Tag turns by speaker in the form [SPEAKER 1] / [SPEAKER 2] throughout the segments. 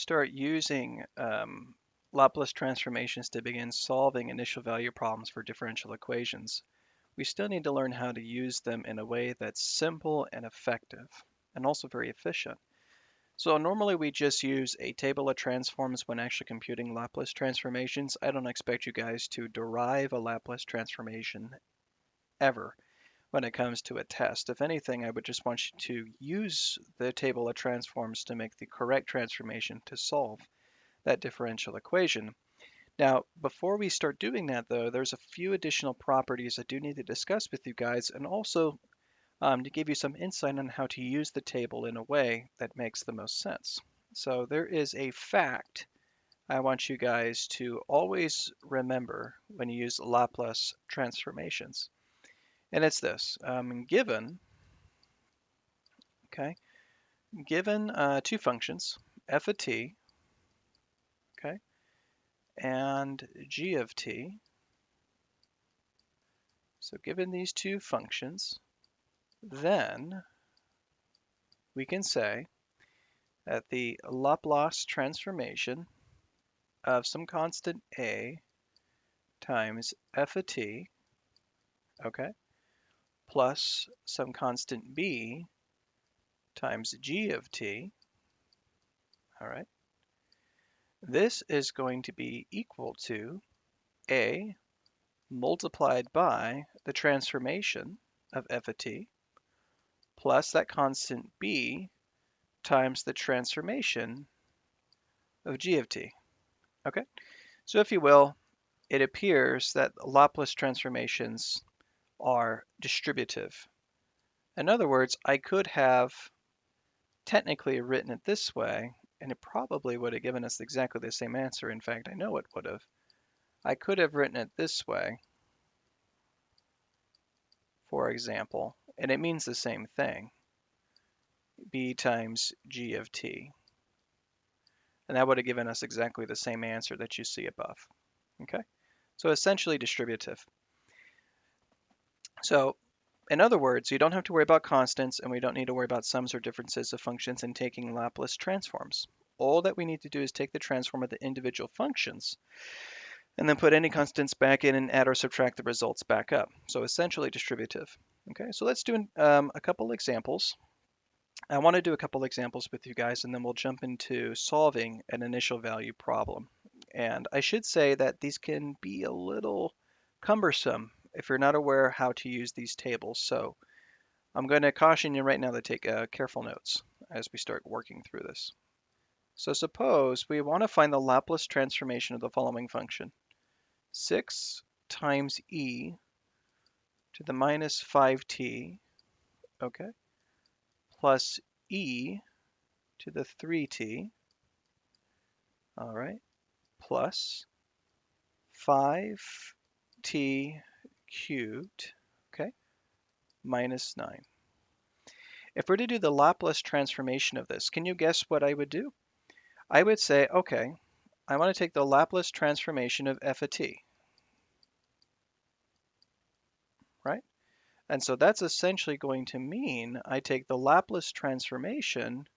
[SPEAKER 1] start using Laplace transformations to begin solving initial value problems for differential equations, we still need to learn how to use them in a way that's simple and effective, and also very efficient. So normally we just use a table of transforms when actually computing Laplace transformations. I don't expect you guys to derive a Laplace transformation ever when it comes to a test. If anything, I would just want you to use the table of transforms to make the correct transformation to solve that differential equation. Now, before we start doing that though, there's a few additional properties I do need to discuss with you guys, and also to give you some insight on how to use the table in a way that makes the most sense. So there is a fact I want you guys to always remember when you use Laplace transformations. And it's this, okay, given two functions, f of t, okay, and g of t. So given these two functions, then we can say that the Laplace transformation of some constant a times f of t, okay, plus some constant b times g of t, all right, this is going to be equal to a multiplied by the transformation of f of t plus that constant b times the transformation of g of t. Okay, so if you will, it appears that Laplace transformations are distributive. In other words, I could have technically written it this way, and it probably would have given us exactly the same answer. In fact, I know it would have. I could have written it this way, for example, and it means the same thing, b times g of t. And that would have given us exactly the same answer that you see above. Okay, so essentially distributive. So in other words, you don't have to worry about constants, and we don't need to worry about sums or differences of functions in taking Laplace transforms. All that we need to do is take the transform of the individual functions and then put any constants back in and add or subtract the results back up. So essentially distributive. Okay, so let's do a couple examples. I want to do a couple examples with you guys, and then we'll jump into solving an initial value problem. And I should say that these can be a little cumbersome if you're not aware how to use these tables. So I'm going to caution you right now to take careful notes as we start working through this. So suppose we want to find the Laplace transformation of the following function. 6 times e to the minus 5t, okay, plus e to the 3t, all right, plus 5t cubed, okay, minus 9. If we're to do the Laplace transformation of this, can you guess what I would do? I would say, okay, I want to take the Laplace transformation of f of t, right? And so that's essentially going to mean I take the Laplace transformation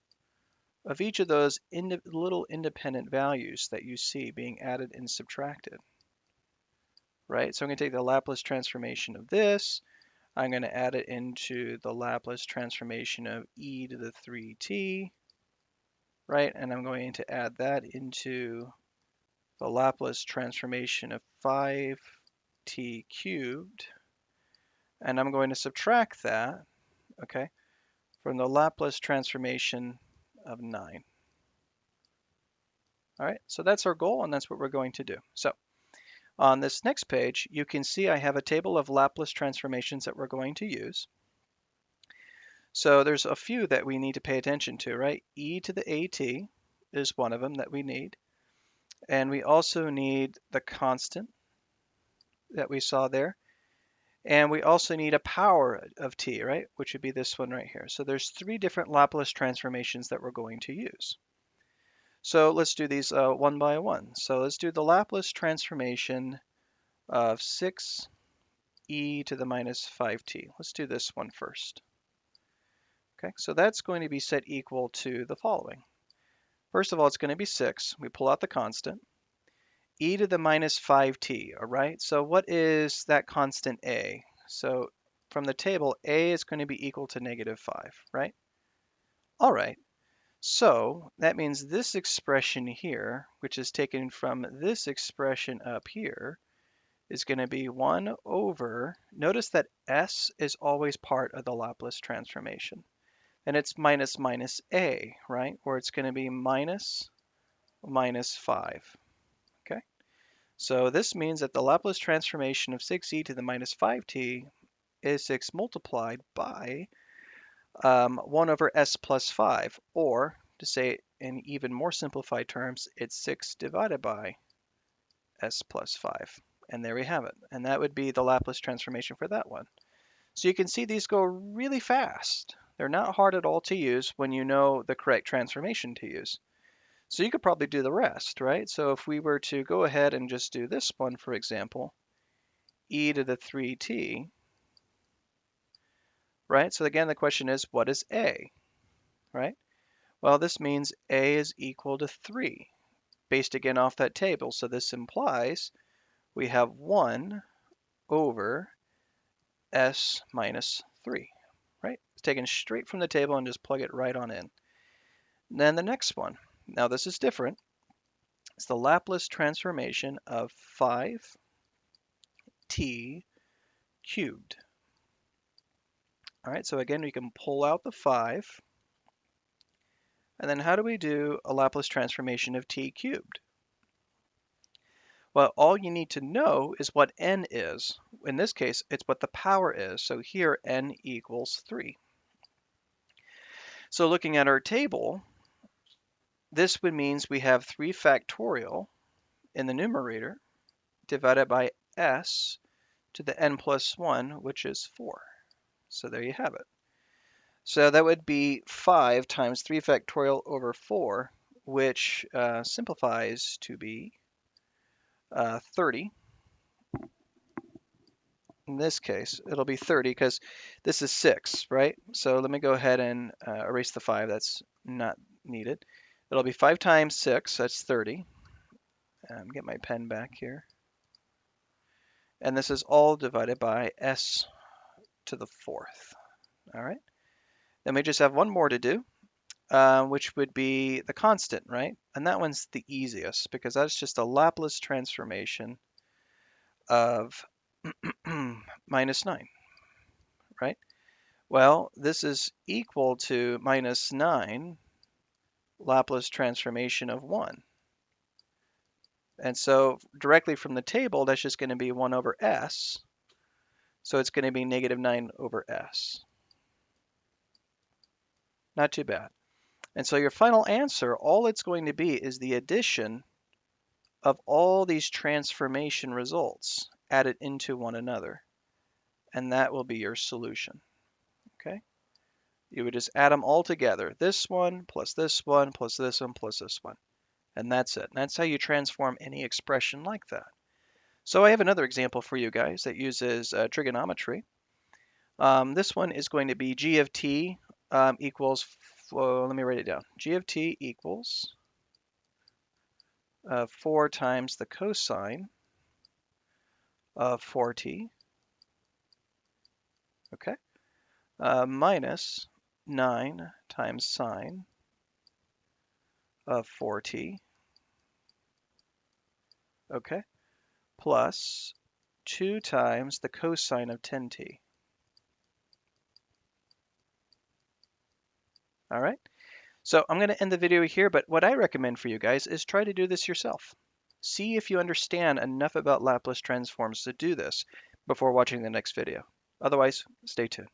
[SPEAKER 1] of each of those little independent values that you see being added and subtracted, right? So I'm going to take the Laplace transformation of this. I'm going to add it into the Laplace transformation of e to the 3t, right? And I'm going to add that into the Laplace transformation of 5t cubed. And I'm going to subtract that, okay, from the Laplace transformation of 9. All right, so that's our goal, and that's what we're going to do. So on this next page, you can see I have a table of Laplace transformations that we're going to use. So there's a few that we need to pay attention to, right? E to the AT is one of them that we need. And we also need the constant that we saw there. And we also need a power of t, right? Which would be this one right here. So there's 3 different Laplace transformations that we're going to use. So let's do these one by one. So let's do the Laplace transformation of 6e to the minus 5t. Let's do this one first. Okay, so that's going to be set equal to the following. First of all, it's going to be 6. We pull out the constant. E to the minus 5t, all right? So what is that constant a? So from the table, a is going to be equal to negative 5, right? All right. So that means this expression here, which is taken from this expression up here, is going to be 1 over, notice that s is always part of the Laplace transformation. And it's minus minus a, right? Or it's going to be minus minus 5, okay? So this means that the Laplace transformation of 6e to the minus 5t is 6 multiplied by 1 over s plus 5, or to say it in even more simplified terms, it's 6 divided by s plus 5. And there we have it. And that would be the Laplace transformation for that one. So you can see these go really fast. They're not hard at all to use when you know the correct transformation to use. So you could probably do the rest, right? So if we were to go ahead and just do this one, for example, e to the 3t, right? So again, the question is, what is a, right? Well, this means a is equal to 3, based again off that table. So this implies we have 1 over s minus 3, right? It's taken straight from the table and just plug it right on in. And then the next one. Now this is different. It's the Laplace transformation of 5t cubed. All right, so again, we can pull out the 5. And then how do we do a Laplace transformation of t cubed? Well, all you need to know is what n is. In this case, it's what the power is. So here, n equals 3. So looking at our table, this would means we have 3 factorial in the numerator divided by s to the n plus 1, which is 4. So there you have it. So that would be 5 times 3 factorial over 4, which simplifies to be 30. In this case, it'll be 30 because this is 6, right? So let me go ahead and erase the 5. That's not needed. It'll be 5 times 6. That's 30. Get my pen back here. And this is all divided by s to the 4th. All right. Then we just have one more to do, which would be the constant, right? And that one's the easiest because that's just a Laplace transformation of minus 9, right? Well, this is equal to minus 9 Laplace transformation of 1. And so directly from the table, that's just going to be 1 over s. So it's going to be negative 9 over s. Not too bad. And so your final answer, all it's going to be is the addition of all these transformation results added into one another. And that will be your solution. Okay? You would just add them all together. This one plus this one plus this one plus this one. And that's it. And that's how you transform any expression like that. So I have another example for you guys that uses trigonometry. This one is going to be g of t equals, well, let me write it down. G of t equals 4 times the cosine of 4t, okay, minus 9 times sine of 4t, okay, plus 2 times the cosine of 10t. All right, so I'm going to end the video here, but what I recommend for you guys is try to do this yourself. See if you understand enough about Laplace transforms to do this before watching the next video. Otherwise, stay tuned.